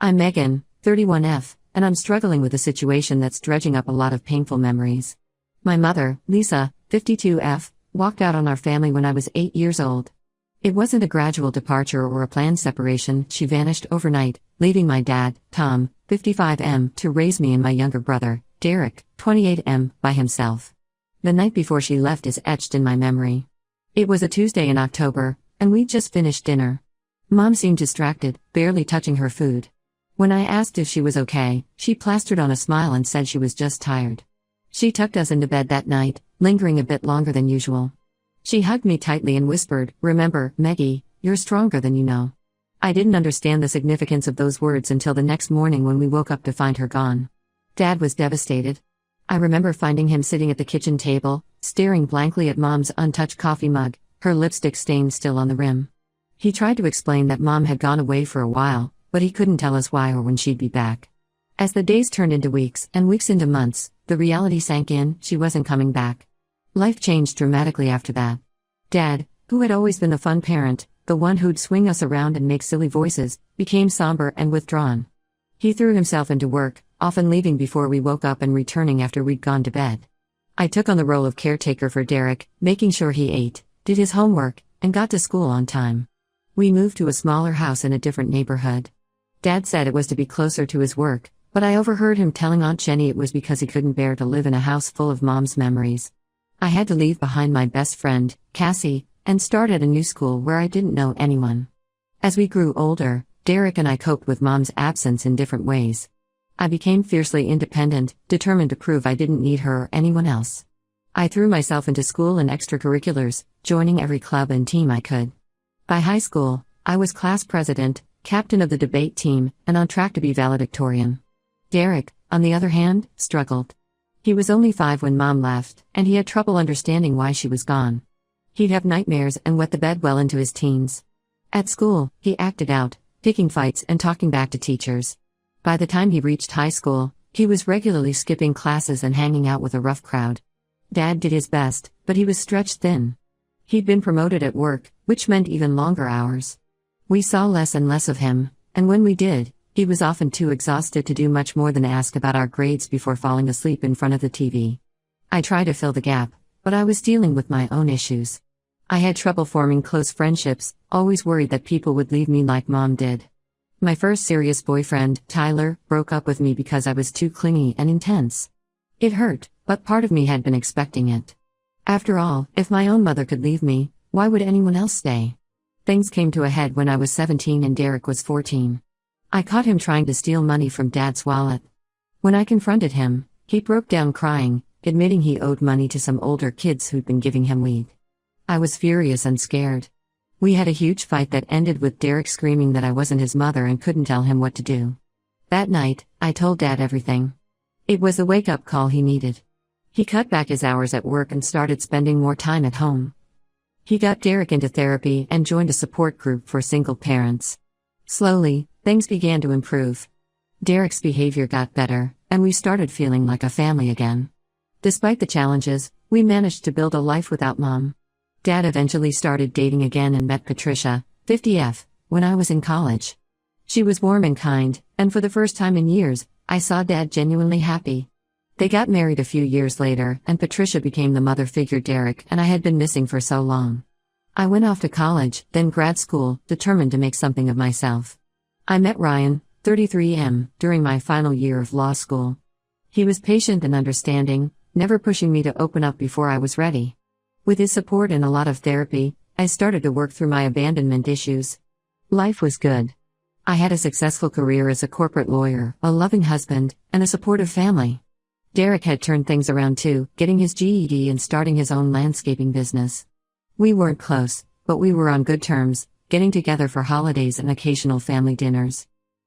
I'm Megan, 31F, and I'm struggling with a situation that's dredging up a lot of painful memories. My mother, Lisa, 52F, walked out on our family when I was 8 years old. It wasn't a gradual departure or a planned separation, she vanished overnight, leaving my dad, Tom, 55M, to raise me and my younger brother, Derek, 28M, by himself. The night before she left is etched in my memory. It was a Tuesday in October, and we'd just finished dinner. Mom seemed distracted, barely touching her food. When I asked if she was okay, she plastered on a smile and said she was just tired. She tucked us into bed that night, lingering a bit longer than usual. She hugged me tightly and whispered, "Remember, Meggie, you're stronger than you know." I didn't understand the significance of those words until the next morning when we woke up to find her gone. Dad was devastated. I remember finding him sitting at the kitchen table, staring blankly at Mom's untouched coffee mug, her lipstick stain still on the rim. He tried to explain that Mom had gone away for a while, but he couldn't tell us why or when she'd be back. As the days turned into weeks and weeks into months, the reality sank in: she wasn't coming back. Life changed dramatically after that. Dad, who had always been the fun parent, the one who'd swing us around and make silly voices, became somber and withdrawn. He threw himself into work, often leaving before we woke up and returning after we'd gone to bed. I took on the role of caretaker for Derek, making sure he ate, did his homework, and got to school on time. We moved to a smaller house in a different neighborhood. Dad said it was to be closer to his work, but I overheard him telling Aunt Jenny it was because he couldn't bear to live in a house full of Mom's memories. I had to leave behind my best friend, Cassie, and start at a new school where I didn't know anyone. As we grew older, Derek and I coped with Mom's absence in different ways. I became fiercely independent, determined to prove I didn't need her or anyone else. I threw myself into school and extracurriculars, joining every club and team I could. By high school, I was class president, captain of the debate team, and on track to be valedictorian. Derek, on the other hand, struggled. He was only 5 when Mom left, and he had trouble understanding why she was gone. He'd have nightmares and wet the bed well into his teens. At school, he acted out, picking fights and talking back to teachers. By the time he reached high school, he was regularly skipping classes and hanging out with a rough crowd. Dad did his best, but he was stretched thin. He'd been promoted at work, which meant even longer hours. We saw less and less of him, and when we did, he was often too exhausted to do much more than ask about our grades before falling asleep in front of the TV. I tried to fill the gap, but I was dealing with my own issues. I had trouble forming close friendships, always worried that people would leave me like Mom did. My first serious boyfriend, Tyler, broke up with me because I was too clingy and intense. It hurt, but part of me had been expecting it. After all, if my own mother could leave me, why would anyone else stay? Things came to a head when I was 17 and Derek was 14. I caught him trying to steal money from Dad's wallet. When I confronted him, he broke down crying, admitting he owed money to some older kids who'd been giving him weed. I was furious and scared. We had a huge fight that ended with Derek screaming that I wasn't his mother and couldn't tell him what to do. That night, I told Dad everything. It was the wake-up call he needed. He cut back his hours at work and started spending more time at home. He got Derek into therapy and joined a support group for single parents. Slowly, things began to improve. Derek's behavior got better, and we started feeling like a family again. Despite the challenges, we managed to build a life without Mom. Dad eventually started dating again and met Patricia, 50F, when I was in college. She was warm and kind, and for the first time in years, I saw Dad genuinely happy. They got married a few years later, and Patricia became the mother figure Derek and I had been missing for so long. I went off to college, then grad school, determined to make something of myself. I met Ryan, 33M, during my final year of law school. He was patient and understanding, never pushing me to open up before I was ready. With his support and a lot of therapy, I started to work through my abandonment issues. Life was good. I had a successful career as a corporate lawyer, a loving husband, and a supportive family. Derek had turned things around too, getting his GED and starting his own landscaping business. We weren't close, but we were on good terms, getting together for holidays and occasional family dinners.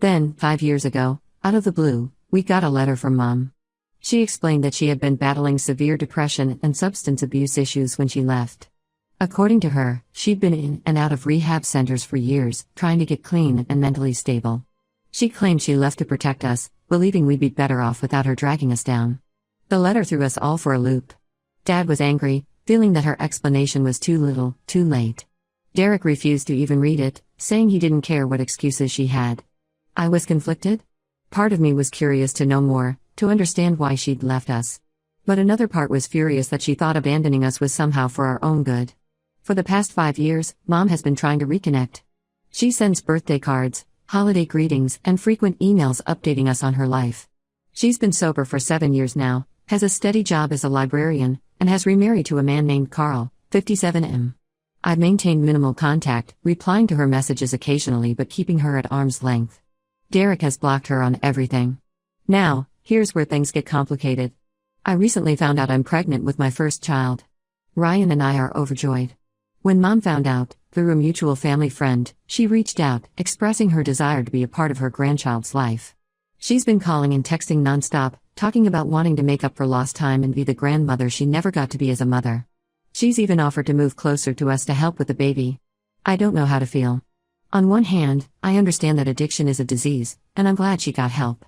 Then, 5 years ago, out of the blue, we got a letter from Mom. She explained that she had been battling severe depression and substance abuse issues when she left. According to her, she'd been in and out of rehab centers for years, trying to get clean and mentally stable. She claimed she left to protect us, believing we'd be better off without her dragging us down. The letter threw us all for a loop. Dad was angry, feeling that her explanation was too little, too late. Derek refused to even read it, saying he didn't care what excuses she had. I was conflicted. Part of me was curious to know more, to understand why she'd left us. But another part was furious that she thought abandoning us was somehow for our own good. For the past 5 years, Mom has been trying to reconnect. She sends birthday cards, holiday greetings, and frequent emails updating us on her life. She's been sober for 7 years now, has a steady job as a librarian, and has remarried to a man named Carl, 57M. I've maintained minimal contact, replying to her messages occasionally but keeping her at arm's length. Derek has blocked her on everything. Now, here's where things get complicated. I recently found out I'm pregnant with my first child. Ryan and I are overjoyed. When Mom found out, through a mutual family friend, she reached out, expressing her desire to be a part of her grandchild's life. She's been calling and texting nonstop, talking about wanting to make up for lost time and be the grandmother she never got to be as a mother. She's even offered to move closer to us to help with the baby. I don't know how to feel. On one hand, I understand that addiction is a disease, and I'm glad she got help.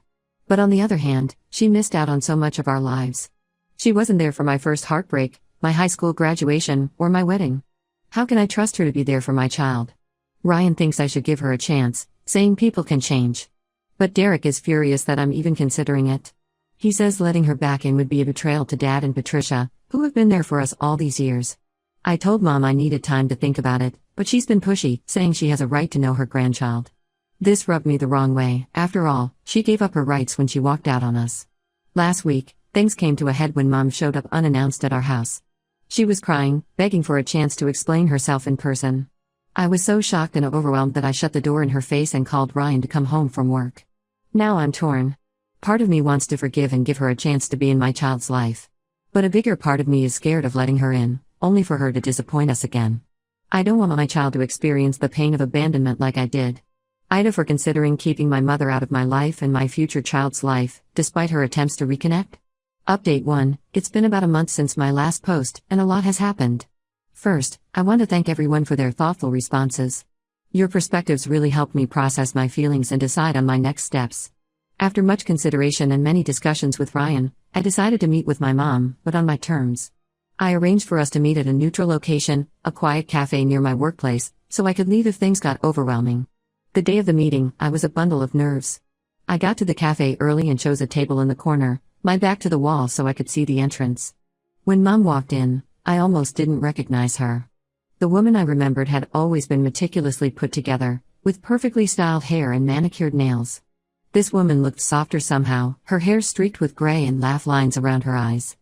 But on the other hand, she missed out on so much of our lives. She wasn't there for my first heartbreak, my high school graduation, or my wedding. How can I trust her to be there for my child? Ryan thinks I should give her a chance, saying people can change. But Derek is furious that I'm even considering it. He says letting her back in would be a betrayal to Dad and Patricia, who have been there for us all these years. I told Mom I needed time to think about it, but she's been pushy, saying she has a right to know her grandchild. This rubbed me the wrong way. After all, she gave up her rights when she walked out on us. Last week, things came to a head when Mom showed up unannounced at our house. She was crying, begging for a chance to explain herself in person. I was so shocked and overwhelmed that I shut the door in her face and called Ryan to come home from work. Now I'm torn. Part of me wants to forgive and give her a chance to be in my child's life. But a bigger part of me is scared of letting her in, only for her to disappoint us again. I don't want my child to experience the pain of abandonment like I did. I'd have her considering keeping my mother out of my life and my future child's life, despite her attempts to reconnect. Update 1, it's been about a month since my last post, and a lot has happened. First, I want to thank everyone for their thoughtful responses. Your perspectives really helped me process my feelings and decide on my next steps. After much consideration and many discussions with Ryan, I decided to meet with my mom, but on my terms. I arranged for us to meet at a neutral location, a quiet cafe near my workplace, so I could leave if things got overwhelming. The day of the meeting, I was a bundle of nerves. I got to the cafe early and chose a table in the corner, my back to the wall so I could see the entrance. When Mom walked in, I almost didn't recognize her. The woman I remembered had always been meticulously put together, with perfectly styled hair and manicured nails. This woman looked softer somehow, her hair streaked with gray and laugh lines around her eyes.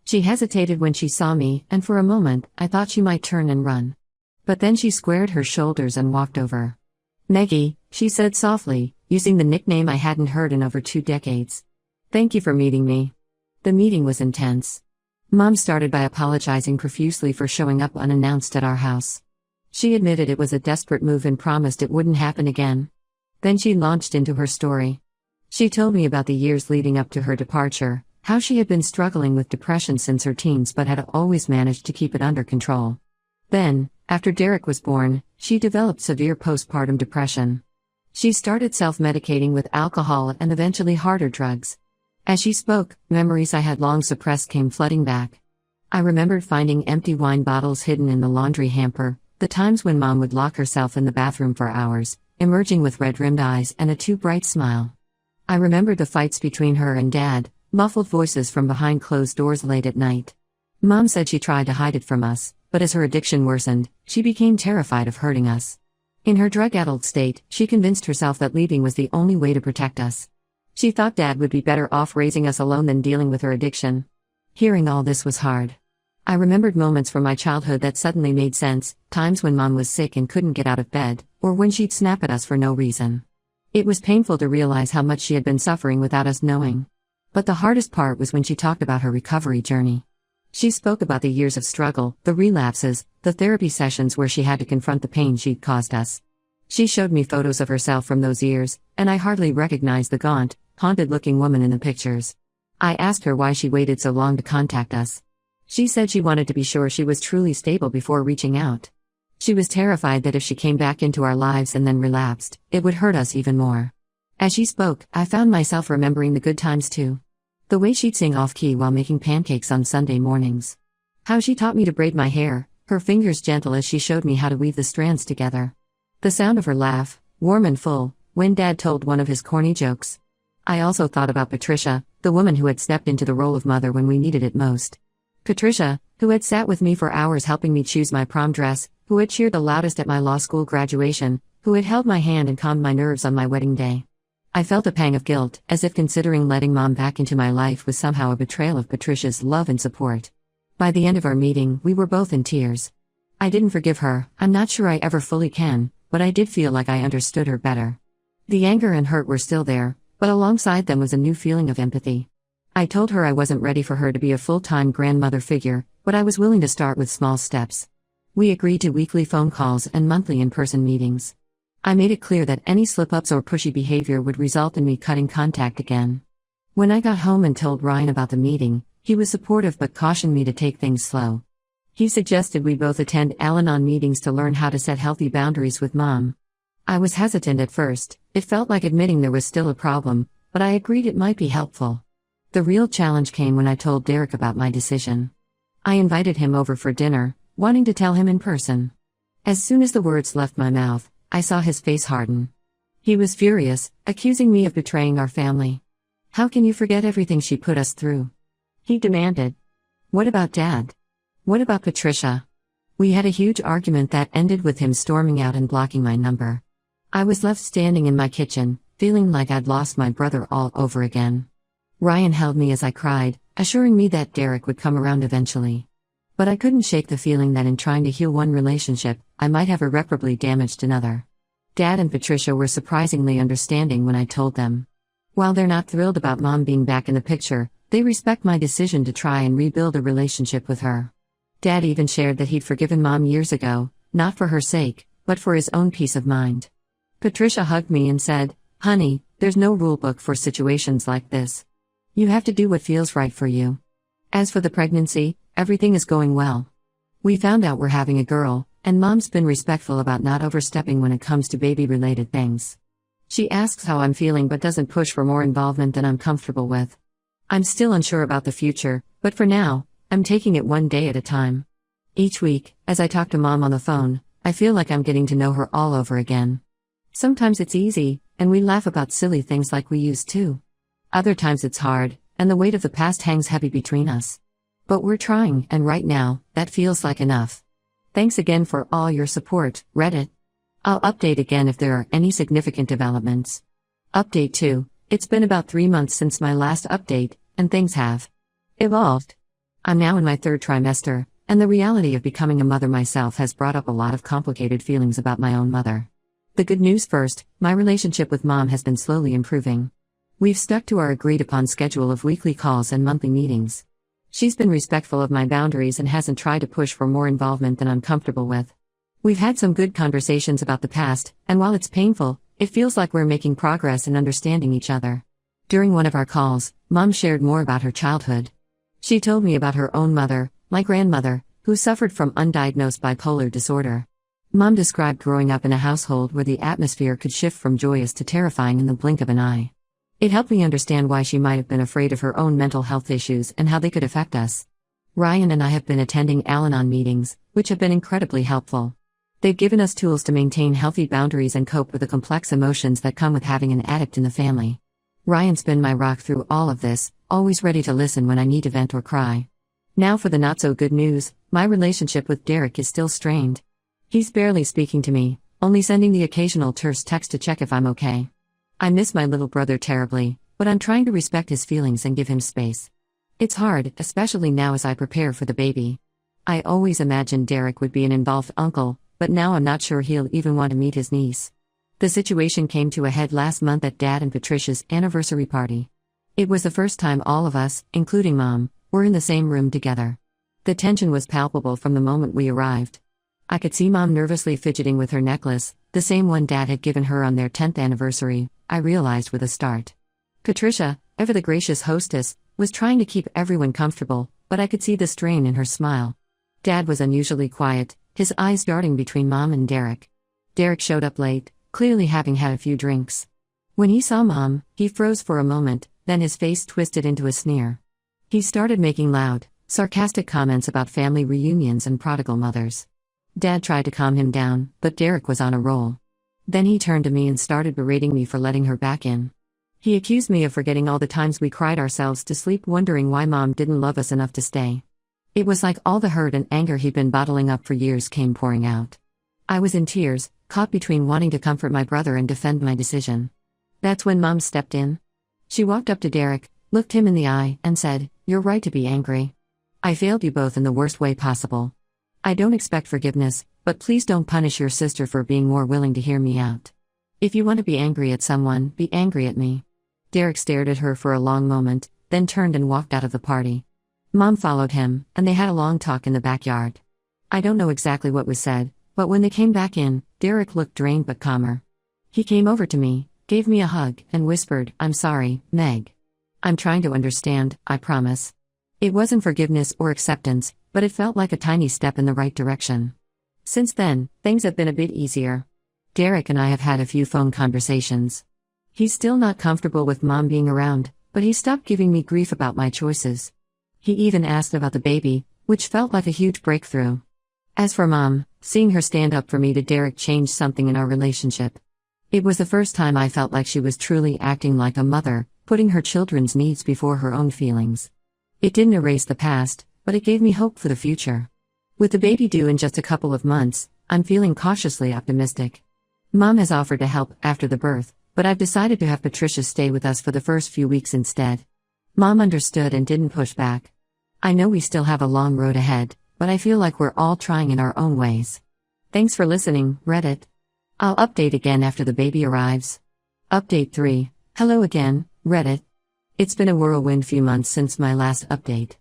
She hesitated when she saw me, and for a moment, I thought she might turn and run. But then she squared her shoulders and walked over. "Maggie," she said softly, using the nickname I hadn't heard in over 2 decades. "Thank you for meeting me." The meeting was intense. Mom started by apologizing profusely for showing up unannounced at our house. She admitted it was a desperate move and promised it wouldn't happen again. Then she launched into her story. She told me about the years leading up to her departure, how she had been struggling with depression since her teens but had always managed to keep it under control. Then, after Derek was born, she developed severe postpartum depression. She started self-medicating with alcohol and eventually harder drugs. As she spoke, memories I had long suppressed came flooding back. I remembered finding empty wine bottles hidden in the laundry hamper, the times when Mom would lock herself in the bathroom for hours, emerging with red-rimmed eyes and a too bright smile. I remembered the fights between her and Dad, muffled voices from behind closed doors late at night. Mom said she tried to hide it from us, but as her addiction worsened, she became terrified of hurting us. In her drug-addled state, she convinced herself that leaving was the only way to protect us. She thought Dad would be better off raising us alone than dealing with her addiction. Hearing all this was hard. I remembered moments from my childhood that suddenly made sense, times when Mom was sick and couldn't get out of bed, or when she'd snap at us for no reason. It was painful to realize how much she had been suffering without us knowing. But the hardest part was when she talked about her recovery journey. She spoke about the years of struggle, the relapses, the therapy sessions where she had to confront the pain she'd caused us. She showed me photos of herself from those years, and I hardly recognized the gaunt, haunted-looking woman in the pictures. I asked her why she waited so long to contact us. She said she wanted to be sure she was truly stable before reaching out. She was terrified that if she came back into our lives and then relapsed, it would hurt us even more. As she spoke, I found myself remembering the good times too. The way she'd sing off-key while making pancakes on Sunday mornings. How she taught me to braid my hair, her fingers gentle as she showed me how to weave the strands together. The sound of her laugh, warm and full, when Dad told one of his corny jokes. I also thought about Patricia, the woman who had stepped into the role of mother when we needed it most. Patricia, who had sat with me for hours helping me choose my prom dress, who had cheered the loudest at my law school graduation, who had held my hand and calmed my nerves on my wedding day. I felt a pang of guilt, as if considering letting Mom back into my life was somehow a betrayal of Patricia's love and support. By the end of our meeting, we were both in tears. I didn't forgive her, I'm not sure I ever fully can, but I did feel like I understood her better. The anger and hurt were still there, but alongside them was a new feeling of empathy. I told her I wasn't ready for her to be a full-time grandmother figure, but I was willing to start with small steps. We agreed to weekly phone calls and monthly in-person meetings. I made it clear that any slip-ups or pushy behavior would result in me cutting contact again. When I got home and told Ryan about the meeting, he was supportive but cautioned me to take things slow. He suggested we both attend Al-Anon meetings to learn how to set healthy boundaries with Mom. I was hesitant at first, it felt like admitting there was still a problem, but I agreed it might be helpful. The real challenge came when I told Derek about my decision. I invited him over for dinner, wanting to tell him in person. As soon as the words left my mouth, I saw his face harden. He was furious, accusing me of betraying our family. "How can you forget everything she put us through?" he demanded. "What about Dad? What about Patricia?" We had a huge argument that ended with him storming out and blocking my number. I was left standing in my kitchen, feeling like I'd lost my brother all over again. Ryan held me as I cried, assuring me that Derek would come around eventually. But I couldn't shake the feeling that in trying to heal one relationship, I might have irreparably damaged another. Dad and Patricia were surprisingly understanding when I told them. While they're not thrilled about Mom being back in the picture, they respect my decision to try and rebuild a relationship with her. Dad even shared that he'd forgiven Mom years ago, not for her sake, but for his own peace of mind. Patricia hugged me and said, "Honey, there's no rulebook for situations like this. You have to do what feels right for you." As for the pregnancy, everything is going well. We found out we're having a girl, and Mom's been respectful about not overstepping when it comes to baby-related things. She asks how I'm feeling but doesn't push for more involvement than I'm comfortable with. I'm still unsure about the future, but for now, I'm taking it one day at a time. Each week, as I talk to Mom on the phone, I feel like I'm getting to know her all over again. Sometimes it's easy, and we laugh about silly things like we used to. Other times it's hard, and the weight of the past hangs heavy between us. But we're trying, and right now, that feels like enough. Thanks again for all your support, Reddit. I'll update again if there are any significant developments. Update 2. It's been about 3 months since my last update, and things have evolved. I'm now in my 3rd trimester, and the reality of becoming a mother myself has brought up a lot of complicated feelings about my own mother. The good news first, my relationship with Mom has been slowly improving. We've stuck to our agreed-upon schedule of weekly calls and monthly meetings. She's been respectful of my boundaries and hasn't tried to push for more involvement than I'm comfortable with. We've had some good conversations about the past, and while it's painful, it feels like we're making progress in understanding each other. During one of our calls, Mom shared more about her childhood. She told me about her own mother, my grandmother, who suffered from undiagnosed bipolar disorder. Mom described growing up in a household where the atmosphere could shift from joyous to terrifying in the blink of an eye. It helped me understand why she might have been afraid of her own mental health issues and how they could affect us. Ryan and I have been attending Al-Anon meetings, which have been incredibly helpful. They've given us tools to maintain healthy boundaries and cope with the complex emotions that come with having an addict in the family. Ryan's been my rock through all of this, always ready to listen when I need to vent or cry. Now for the not-so-good news, my relationship with Derek is still strained. He's barely speaking to me, only sending the occasional terse text to check if I'm okay. I miss my little brother terribly, but I'm trying to respect his feelings and give him space. It's hard, especially now as I prepare for the baby. I always imagined Derek would be an involved uncle, but now I'm not sure he'll even want to meet his niece. The situation came to a head last month at Dad and Patricia's anniversary party. It was the first time all of us, including Mom, were in the same room together. The tension was palpable from the moment we arrived. I could see Mom nervously fidgeting with her necklace, the same one Dad had given her on their 10th anniversary, I realized with a start. Patricia, ever the gracious hostess, was trying to keep everyone comfortable, but I could see the strain in her smile. Dad was unusually quiet, his eyes darting between Mom and Derek. Derek showed up late, clearly having had a few drinks. When he saw Mom, he froze for a moment, then his face twisted into a sneer. He started making loud, sarcastic comments about family reunions and prodigal mothers. Dad tried to calm him down, but Derek was on a roll. Then he turned to me and started berating me for letting her back in. He accused me of forgetting all the times we cried ourselves to sleep wondering why Mom didn't love us enough to stay. It was like all the hurt and anger he'd been bottling up for years came pouring out. I was in tears, caught between wanting to comfort my brother and defend my decision. That's when Mom stepped in. She walked up to Derek, looked him in the eye, and said, "You're right to be angry. I failed you both in the worst way possible. I don't expect forgiveness, but please don't punish your sister for being more willing to hear me out. If you want to be angry at someone, be angry at me." Derek stared at her for a long moment, then turned and walked out of the party. Mom followed him, and they had a long talk in the backyard. I don't know exactly what was said, but when they came back in, Derek looked drained but calmer. He came over to me, gave me a hug, and whispered, "I'm sorry, Meg. I'm trying to understand, I promise." It wasn't forgiveness or acceptance, but it felt like a tiny step in the right direction. Since then, things have been a bit easier. Derek and I have had a few phone conversations. He's still not comfortable with Mom being around, but he stopped giving me grief about my choices. He even asked about the baby, which felt like a huge breakthrough. As for Mom, seeing her stand up for me to Derek changed something in our relationship. It was the first time I felt like she was truly acting like a mother, putting her children's needs before her own feelings. It didn't erase the past, but it gave me hope for the future. With the baby due in just a couple of months, I'm feeling cautiously optimistic. Mom has offered to help after the birth, but I've decided to have Patricia stay with us for the first few weeks instead. Mom understood and didn't push back. I know we still have a long road ahead, but I feel like we're all trying in our own ways. Thanks for listening, Reddit. I'll update again after the baby arrives. Update 3. Hello again, Reddit. It's been a whirlwind few months since my last update.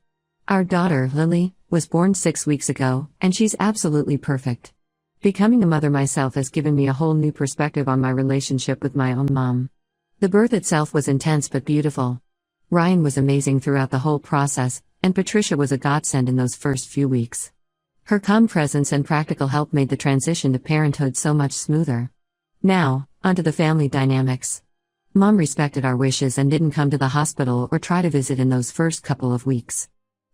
Our daughter, Lily, was born 6 weeks ago, and she's absolutely perfect. Becoming a mother myself has given me a whole new perspective on my relationship with my own mom. The birth itself was intense but beautiful. Ryan was amazing throughout the whole process, and Patricia was a godsend in those first few weeks. Her calm presence and practical help made the transition to parenthood so much smoother. Now, onto the family dynamics. Mom respected our wishes and didn't come to the hospital or try to visit in those first couple of weeks.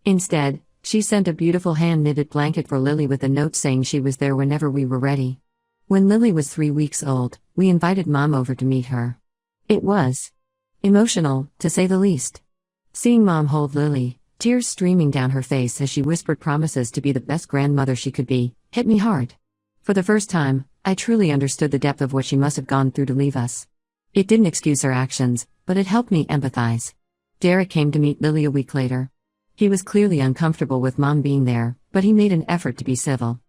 Instead, she sent a beautiful hand-knitted blanket for Lily with a note saying she was there whenever we were ready. When Lily was 3 weeks old, we invited Mom over to meet her. It was emotional, to say the least. Seeing Mom hold Lily, tears streaming down her face as she whispered promises to be the best grandmother she could be, hit me hard. For the first time, I truly understood the depth of what she must have gone through to leave us. It didn't excuse her actions, but it helped me empathize. Derek came to meet Lily a week later. He was clearly uncomfortable with Mom being there, but he made an effort to be civil.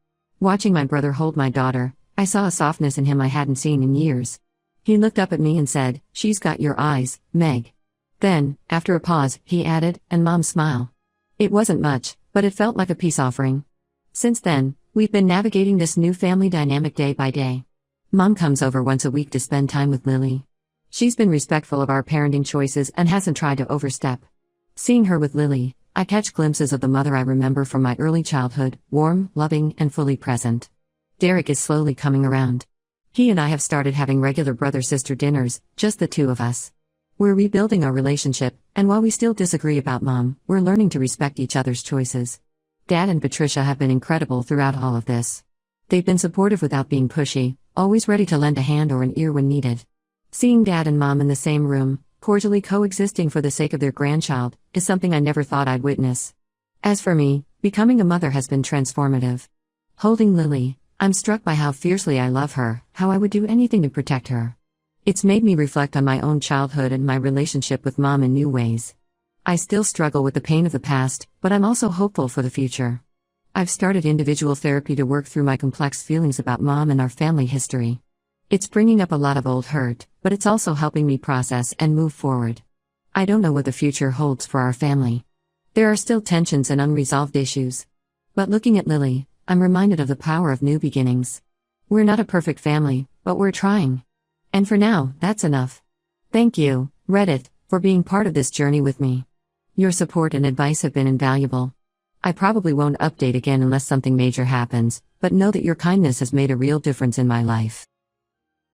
Watching my brother hold my daughter, I saw a softness in him I hadn't seen in years. He looked up at me and said, "She's got your eyes, Meg." Then, after a pause, he added, "And Mom's smile." It wasn't much, but it felt like a peace offering. Since then, we've been navigating this new family dynamic day by day. Mom comes over once a week to spend time with Lily. She's been respectful of our parenting choices and hasn't tried to overstep. Seeing her with Lily, I catch glimpses of the mother I remember from my early childhood, warm, loving, and fully present. Derek is slowly coming around. He and I have started having regular brother-sister dinners, just the two of us. We're rebuilding our relationship, and while we still disagree about Mom, we're learning to respect each other's choices. Dad and Patricia have been incredible throughout all of this. They've been supportive without being pushy, always ready to lend a hand or an ear when needed. Seeing Dad and Mom in the same room, cordially coexisting for the sake of their grandchild, is something I never thought I'd witness. As for me, becoming a mother has been transformative. Holding Lily, I'm struck by how fiercely I love her, how I would do anything to protect her. It's made me reflect on my own childhood and my relationship with Mom in new ways. I still struggle with the pain of the past, but I'm also hopeful for the future. I've started individual therapy to work through my complex feelings about Mom and our family history. It's bringing up a lot of old hurt, but it's also helping me process and move forward. I don't know what the future holds for our family. There are still tensions and unresolved issues. But looking at Lily, I'm reminded of the power of new beginnings. We're not a perfect family, but we're trying. And for now, that's enough. Thank you, Reddit, for being part of this journey with me. Your support and advice have been invaluable. I probably won't update again unless something major happens, but know that your kindness has made a real difference in my life.